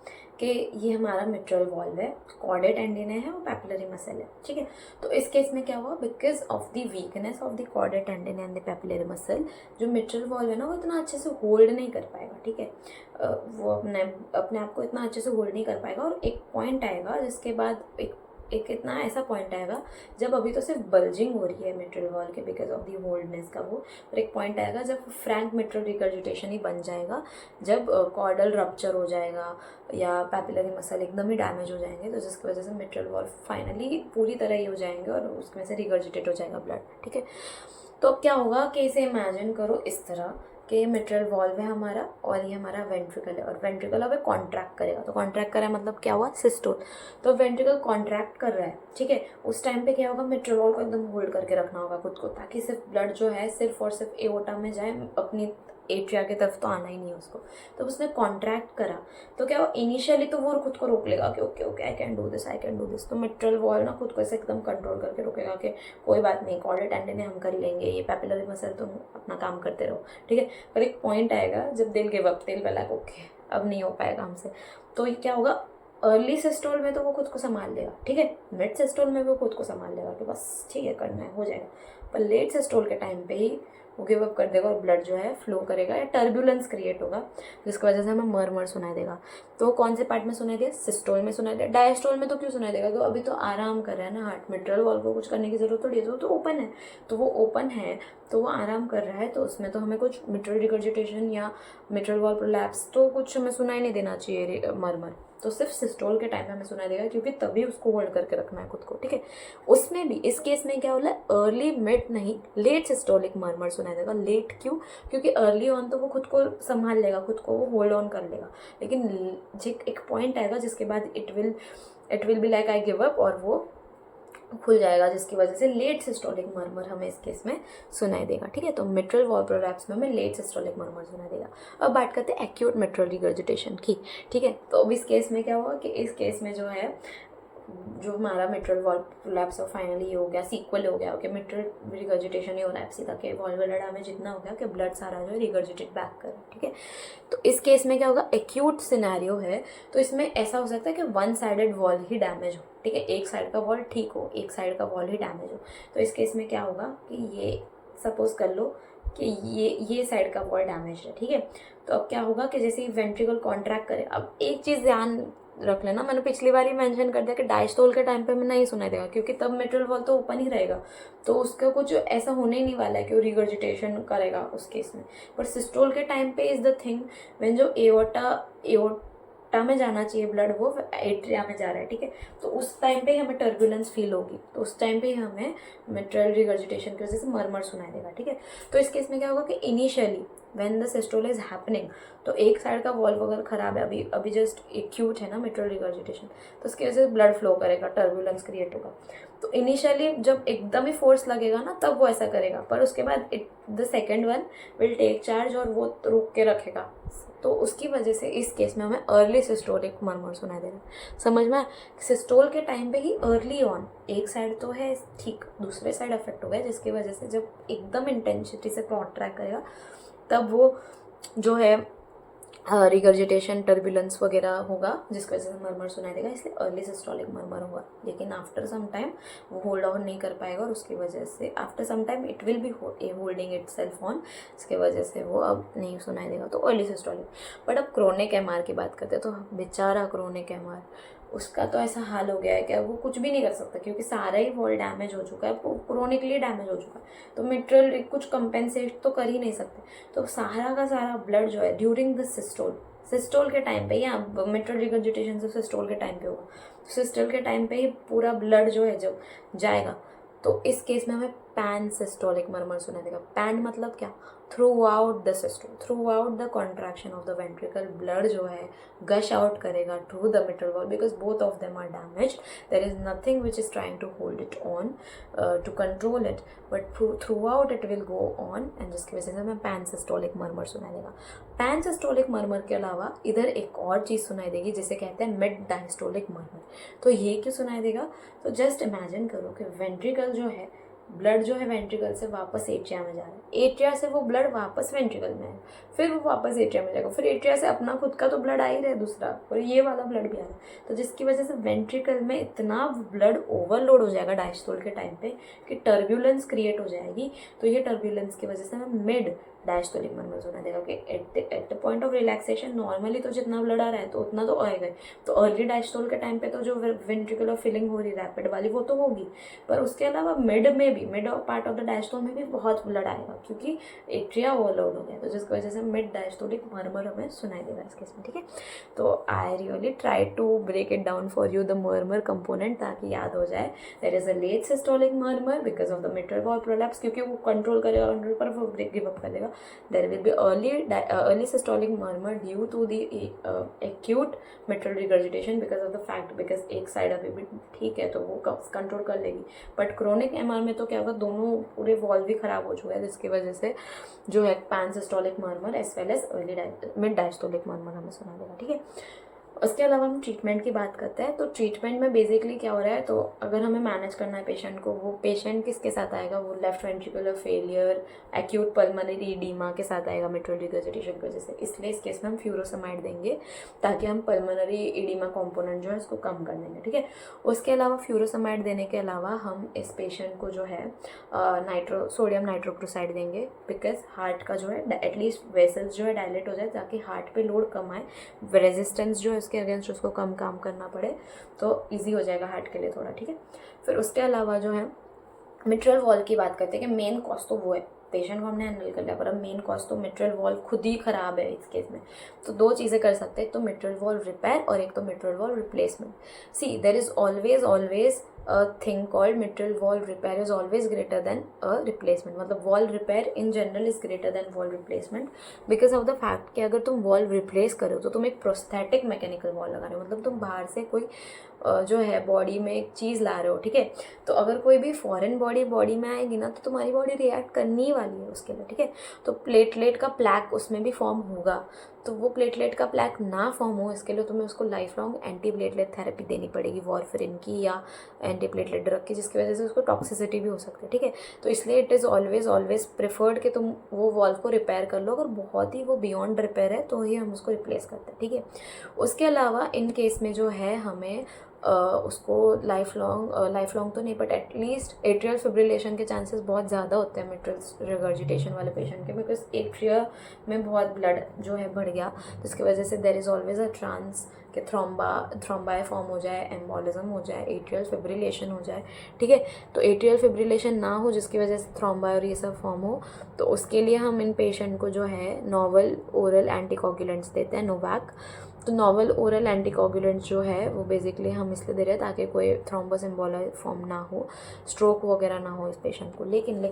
कि ये हमारा मिट्रल वॉल्व है, कॉर्डेट टेंडिन है और पैपिलरी मसल है, ठीक है। तो इस केस में क्या हुआ, because of the weakness of the chordae tendineae and the papillary muscle, जो मिट्रल वॉल्व है ना वो इतना अच्छे से होल्ड नहीं कर पाएगा, ठीक है। वो अपने आप को इतना अच्छे से होल्ड नहीं कर पाएगा, और एक पॉइंट आएगा जिसके बाद एक इतना ऐसा पॉइंट आएगा जब अभी तो सिर्फ बल्जिंग हो रही है मिट्रल वॉल के बिकॉज ऑफ दी होल्डनेस का वो, और एक पॉइंट आएगा जब फ्रैंक मिट्रल रिगर्जिटेशन ही बन जाएगा, जब कॉर्डल रप्चर हो जाएगा या पैपिलरी मसल एकदम ही डैमेज हो जाएंगे, तो जिसकी वजह से मिट्रल वॉल फाइनली पूरी तरह ही हो जाएंगे और उसमें से रिगर्जिटेट हो जाएगा ब्लड, ठीक है। तो अब क्या होगा कि इसे इमेजिन करो इस तरह कि ये मिट्रल वॉल्व है हमारा और ये हमारा वेंट्रिकल है, और वेंट्रिकल अब कॉन्ट्रैक्ट करेगा। तो कॉन्ट्रैक्ट करा मतलब क्या हुआ, सिस्टोल। तो वेंट्रिकल कॉन्ट्रैक्ट कर रहा है, ठीक है। उस टाइम पे क्या होगा, मिट्रल वॉल को एकदम होल्ड करके रखना होगा खुद को, ताकि सिर्फ ब्लड जो है सिर्फ और सिर्फ एओर्टा में जाए, अपनी एट्रिया की तरफ तो आना ही नहीं है उसको। तो उसने कॉन्ट्रैक्ट करा तो क्या हुआ, इनिशियली तो वो खुद को रोक लेगा कि okay okay I can do this. तो मिट्रल वॉल ना खुद को ऐसे एकदम कंट्रोल करके रोकेगा कि कोई बात नहीं, कॉर्डेट टेंडिन है हम कर लेंगे, ये पैपिलरी मसल तुम अपना काम करते रहो, ठीक है। पर एक पॉइंट आएगा जब दिल गिव अप, दिल वाला ओके अब नहीं हो पाएगा हमसे, तो ये क्या होगा, अर्ली सिस्टोल में तो वो खुद को संभाल लेगा, ठीक है। मिड सिस्टोल में वो खुद को संभाल लेगा कि बस ठीक है करना है हो जाएगा, पर लेट सिस्टोल के टाइम पे ही वो गिव अप कर देगा और ब्लड जो है फ्लो करेगा या टर्बुलेंस क्रिएट होगा, जिसकी वजह से हमें मरमर सुनाई देगा। तो कौन से पार्ट में सुनाई दिया, सिस्टोल में सुनाई दिया। डायस्टोल में तो क्यों सुनाई देगा, तो अभी तो आराम कर रहा है ना हार्ट, मिट्रल वॉल को कुछ करने की जरूरत थोड़ी है, तो ओपन है, तो वो ओपन है तो वो आराम कर रहा है, तो उसमें तो हमें कुछ मिट्रल रिगर्जिटेशन या मिट्रल वॉल प्रोलैप्स तो कुछ हमें सुनाई नहीं देना चाहिए मरमर। तो सिर्फ सिस्टोल के टाइम में हमें सुनाई देगा, क्योंकि तभी उसको होल्ड करके रखना है खुद को, ठीक है। उसमें भी इस केस में क्या हो रहा है, अर्ली मिड नहीं लेट सिस्टोलिक मरमर सुनाई देगा। लेट क्यों, क्योंकि अर्ली ऑन तो वो खुद को संभाल लेगा, खुद को वो होल्ड ऑन कर लेगा, लेकिन एक पॉइंट आएगा जिसके बाद it will be like I give up और वो खुल जाएगा, जिसकी वजह से लेट सिस्टोलिक मरमर हमें इस केस में सुनाई देगा, ठीक है। तो मिट्रल वॉल प्रोलैप्स में हमें लेट सिस्टोलिक मरमर सुनाई देगा। अब बात करते हैं एक्यूट मिट्रल रिगर्जिटेशन की, ठीक है। तो अब इस केस में क्या हुआ कि इस केस में जो है जो हमारा मिट्रल वॉल प्रोलैप्स और फाइनली हो गया, सीक्वल हो गया, ओके मिट्रल रिगर्जिटेशन ही हो रहा है सीधा कि वॉल्वुलर डैमेज इतना हो गया कि ब्लड सारा जो है रिगर्जिटेट बैक कर, ठीक है। तो इस केस में क्या होगा, एक्यूट सिनेरियो है, तो इसमें ऐसा हो सकता है कि वन साइडेड वॉल ही डैमेज हो, ठीक है। एक साइड का वॉल ठीक हो, एक साइड का वॉल ही डैमेज हो। तो इस केस में क्या होगा कि ये सपोज कर लो कि ये साइड का वॉल डैमेज है, ठीक है। तो अब क्या होगा कि जैसे वेंट्रिकल कॉन्ट्रैक्ट करे, अब एक चीज़ ध्यान रख लेना, मैंने पिछली बार ही मेंशन कर दिया कि डायस्टोल के टाइम पे मैं नहीं सुनाई देगा, क्योंकि तब मिट्रल वॉल तो ओपन ही रहेगा, तो उसका कुछ ऐसा होने ही नहीं वाला है कि वो रिगर्जिटेशन करेगा उस केस में। पर सिस्टोल के टाइम पे इज द थिंग व्हेन जो एओर्टा में जाना चाहिए ब्लड वो एट्रिया में जा रहा है, ठीक है। तो उस टाइम पे हमें टर्बुलेंस फील होगी, तो उस टाइम पे हमें मिट्रल रिगर्जिटेशन की वजह से मरमर सुनाई देगा, ठीक है। तो इस केस में क्या होगा कि initially when the systole is happening, तो एक साइड का वॉल्व अगर ख़राब है, अभी जस्ट एक्यूट है ना मिट्रल रिगर्जिटेशन, तो उसकी वजह से ब्लड फ्लो करेगा, टर्बुलेंस क्रिएट होगा। तो इनिशियली जब एकदम ही फोर्स लगेगा ना तब वो ऐसा करेगा, पर उसके बाद the second one will take charge और वो रोक के रखेगा। तो उसकी वजह से इस केस में हमें अर्ली सिस्टोलिक मरमर सुनाई दे रहा है। समझ में, सिस्टोल के टाइम पे ही अर्ली ऑन, एक साइड तो है ठीक, दूसरे साइड अफेक्ट हो गया, जिसकी वजह से जब एकदम इंटेंसिटी से कॉन्ट्रैक्ट करेगा तब वो जो है रिगर्जिटेशन, टर्बुलेंस वगैरह होगा, जिसकी वजह से मरमर सुनाई देगा, इसलिए अर्ली सिस्टोलिक मरमर होगा। लेकिन आफ्टर सम टाइम वो होल्ड ऑन नहीं कर पाएगा और उसकी वजह से after some time it will be holding itself on, इसकी वजह से वो अब नहीं सुनाई देगा, तो अर्ली सिस्टोलिक। बट अब क्रोनिक एमआर की बात करते हैं, तो बेचारा क्रोनिक एमआर, उसका तो ऐसा हाल हो गया है कि वो कुछ भी नहीं कर सकता, क्योंकि सारा ही वॉल डैमेज हो चुका है, क्रोनिकली डैमेज हो चुका है, तो मिट्रल कुछ कंपेंसेट तो कर ही नहीं सकते। तो सारा का सारा ब्लड जो है ड्यूरिंग द सिस्टोल के टाइम पे, या मिट्रल रिगर्जिटेशन से सिस्टोल के टाइम पे होगा, सिस्टोल के टाइम पे ही पूरा ब्लड जो है जब जाएगा, तो इस केस में हमें पैन सिस्टोलिक मरमर सुनाई देगा। पैन मतलब क्या, throughout the systole, throughout the contraction of the ventricle, blood जो है गश आउट करेगा through the mitral valve, because both of them are damaged, there is nothing which is trying to hold it on to control it, but throughout it will go on, and जिसकी वजह से हमें pan systolic मरमर सुनाई देगा। Pan systolic मरमर के अलावा इधर एक और चीज़ सुनाई देगी जिसे कहते हैं मिड डायस्टोलिक मरमर। तो ये क्यों सुनाई देगा, तो जस्ट इमेजिन करो कि वेंट्रिकल जो है, ब्लड जो है वेंट्रिकल से वापस एट्रिया में जा रहा है, एट्रिया से वो ब्लड वापस वेंट्रिकल में है, फिर वो वापस एट्रिया में जाएगा, फिर एट्रिया से अपना खुद का तो ब्लड आ ही रहा है दूसरा, और ये वाला ब्लड भी आ रहा है, तो जिसकी वजह से वेंट्रिकल में इतना ब्लड ओवरलोड हो जाएगा डायस्टोल के टाइम पे कि टर्बुलेंस क्रिएट हो जाएगी। तो ये टर्बुलेंस की वजह से हमें मिड डायस्टोलिक मरमर सुना देगा कि at the point of relaxation normally तो जितना ब्लड आ रहा है तो उतना तो आएगा, तो अर्ली डायस्टोल के टाइम पे तो जो वेंट्रिकुलर फिलिंग हो रही रैपिड वाली वो तो होगी, पर उसके अलावा मिड में भी, mid part of the diastole में भी बहुत ब्लड आएगा, क्योंकि एट्रिया ओवरलोड हो गया, तो जिसकी वजह से मिड डायस्टोलिक मरमर हमें सुनाई देगा इस केस में। ठीक है, तो I really try to break it down for you the murmur component, ताकि याद हो जाए। There is a late systolic murmur because of the mitral valve prolapse, क्योंकि वो कंट्रोल करेगा पर वो गिव अप कर देगा। There will be early systolic murmur due to the acute mitral regurgitation because एक साइड अभी भी ठीक है तो वो कंट्रोल कर लेगी, बट क्रोनिक एमआर में तो क्या होगा, दोनों पूरे वॉल्व भी खराब हो चुका है, जिसकी वजह से जो है pan systolic murmur as well as early mid diastolic murmur हमें सुना देगा। ठीक है, उसके अलावा हम ट्रीटमेंट की बात करते हैं, तो ट्रीटमेंट में बेसिकली क्या हो रहा है, तो अगर हमें मैनेज करना है पेशेंट को, वो पेशेंट किसके साथ आएगा, वो left ventricular failure, acute pulmonary oedema के साथ आएगा मिट्रल रिगर्जिटेशन की वजह से, इसलिए इस केस में हम फ्यूरोसमाइड देंगे ताकि हम पल्मोनरी एडीमा कंपोनेंट जो है उसको कम कर देंगे। ठीक है, उसके अलावा फ्यूरोसमाइड देने के अलावा हम इस पेशेंट को जो है सोडियम नाइट्रोक्लोराइड देंगे, बिकॉज हार्ट का जो है एटलीस्ट वेसल्स जो है डायलेट हो जाए, ताकि हार्ट पे लोड कम आए, रेजिस्टेंस जो है उसके अगेंस्ट उसको कम काम करना पड़े, तो इजी हो जाएगा हार्ट के लिए थोड़ा। ठीक है, फिर उसके अलावा जो है मिट्रल वॉल की बात करते हैं कि मेन कॉज तो वो है, पेशेंट को हमने हैंडल कर लिया, पर अब मेन कॉज तो मिट्रल वॉल खुद ही खराब है इस केस में। तो दो चीज़ें कर सकते हैं, एक तो मिट्रल वॉल रिपेयर और एक तो mitral valve replacement. See there is always a thing called mitral wall repair is always greater than a replacement, मतलब wall repair in general is greater than wall replacement because of the fact कि अगर तुम wall replace करो तो तुम एक prosthetic mechanical wall लगा रहे हो, मतलब तुम बाहर से कोई जो है बॉडी में एक चीज़ ला रहे हो। ठीक है, तो अगर कोई भी फॉरेन बॉडी में आएगी ना, तो तुम्हारी बॉडी रिएक्ट करनी ही वाली है उसके लिए। ठीक है, तो प्लेटलेट का प्लैक उसमें भी फॉर्म होगा, तो वो प्लेटलेट का प्लैक ना फॉर्म हो इसके लिए तुम्हें उसको life long anti platelet therapy देनी पड़ेगी, वॉरफेरिन की या एंटी प्लेटलेट ड्रग की, जिसकी वजह से उसको टॉक्सिसिटी भी हो सकती है। ठीक है, तो इसलिए इट इज़ ऑलवेज प्रेफर्ड कि तुम वो वॉल्व को रिपेयर कर लो, अगर बहुत ही वो बियॉन्ड रिपेयर है तो ही हम उसको रिप्लेस करते हैं। ठीक है, उसके अलावा इन केस में जो है हमें उसको लाइफ लॉन्ग तो नहीं, बट एटलीस्ट एट्रियल फिब्रिलेशन के चांसेस बहुत ज़्यादा होते हैं मिट्रल रिगर्जिटेशन वाले पेशेंट के, बिकॉज एट्रिया में बहुत ब्लड जो है बढ़ गया, जिसकी वजह से there is always a chance कि थ्रोम्बाई फॉर्म हो जाए, एम्बोलिज्म हो जाए, एट्रियल फिब्रिलेशन हो जाए। ठीक है, तो एट्रियल फिब्रिलेशन ना हो जिसकी वजह से थ्रोम्बाई और ये सब फॉर्म हो, तो उसके लिए हम इन पेशेंट को जो है नॉवल ओरल एंटीकोगुलेंट्स देते हैं, नोवैक। तो नॉवल ओरल एंटीकोगुलेंट्स जो है वो बेसिकली हम इसलिए दे रहे हैं ताकि कोई थ्रोम्बस एम्बोला फॉर्म ना हो, स्ट्रोक वगैरह ना हो इस पेशेंट को। लेकिन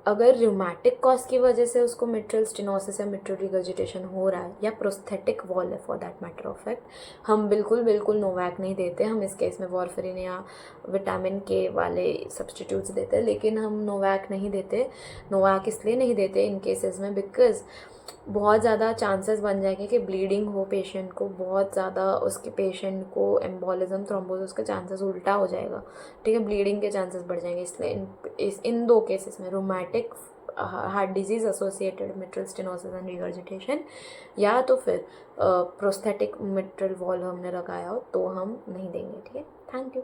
अगर रूमेटिक कॉज की वजह से उसको मिट्रल स्टेनोसिस या मिट्रल रिगर्जिटेशन हो रहा है, या प्रोस्थेटिक वॉल है for that matter of fact, हम बिल्कुल नोवैक नहीं देते। हम इस केस में वॉरफेरिन या विटामिन के वाले सब्सटीट्यूट्स देते हैं, लेकिन हम नोवैक नहीं देते। नोवैक इसलिए नहीं देते इन केसेस में बिकॉज बहुत ज़्यादा चांसेस बन जाएंगे कि ब्लीडिंग हो पेशेंट को, बहुत ज़्यादा उसके पेशेंट को एम्बोलिज्म थ्रोम्बोसिस का चांसेस उल्टा हो जाएगा, ठीक है, ब्लीडिंग के चांसेस बढ़ जाएंगे। इसलिए इन दो केसेस में rheumatic heart disease associated mitral stenosis and regurgitation, या तो फिर प्रोस्थेटिक मिट्रल वॉल हमने लगाया हो, तो हम नहीं देंगे, ठीक है। Thank you.